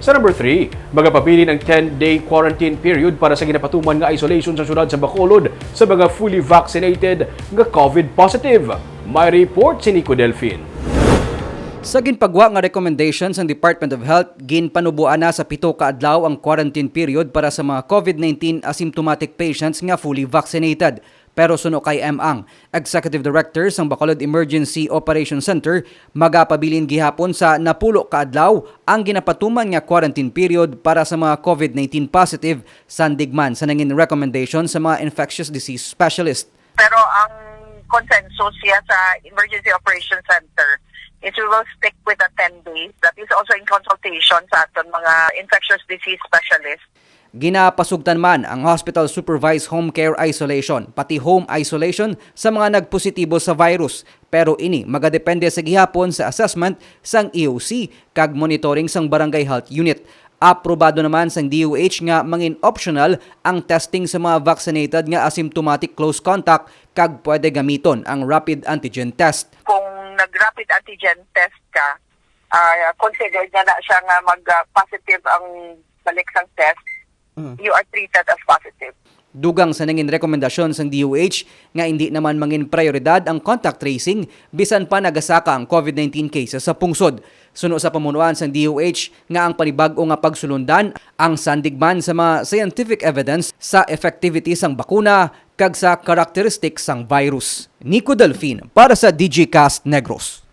Sa number 3, magapabilin ang 10-day quarantine period para sa ginapatuman nga isolation sa syudad sa Bacolod sa mga fully vaccinated nga COVID positive. May report si Nico Delfin. Sa ginpagwa nga recommendations ng Department of Health, ginpanubuan na sa 7 ka adlaw ang quarantine period para sa mga COVID-19 asymptomatic patients nga fully vaccinated. Pero suno kay Ang, Executive Director sang Bacolod Emergency Operations Center, magapabilin gihapon sa napulo ka adlaw ang ginapatuman nga quarantine period para sa mga COVID-19 positive sandigman sa nangin recommendation sa mga infectious disease specialist. Pero ang consensus siya sa Emergency Operations Center is we will stick with the 10 days. That is also in consultation sa aton mga infectious disease specialists. Ginapasugtan man ang hospital supervised home care isolation, pati home isolation sa mga nagpositibo sa virus. Pero ini magadepende sa gihapon sa assessment sang EOC kag monitoring sang barangay health unit. Aprobado naman sang DOH nga mangin optional ang testing sa mga vaccinated nga asymptomatic close contact kag pwede gamiton ang rapid antigen test. Kung nag-rapid antigen test ka, considered na siya nga mag-positive ang balik sang test, you are treated as positive. Dugang sa nangin rekomendasyon sang DOH nga hindi naman mangin prioridad ang contact tracing bisan pa nagasaka ang COVID-19 cases sa pungsod. Suno sa pamunuan sang DOH nga ang panibag-o nga pagsulundan ang sandigman sa mga scientific evidence sa effectivity sang bakuna kag sa characteristics sang virus. Nico Delfin para sa DG Cast Negros.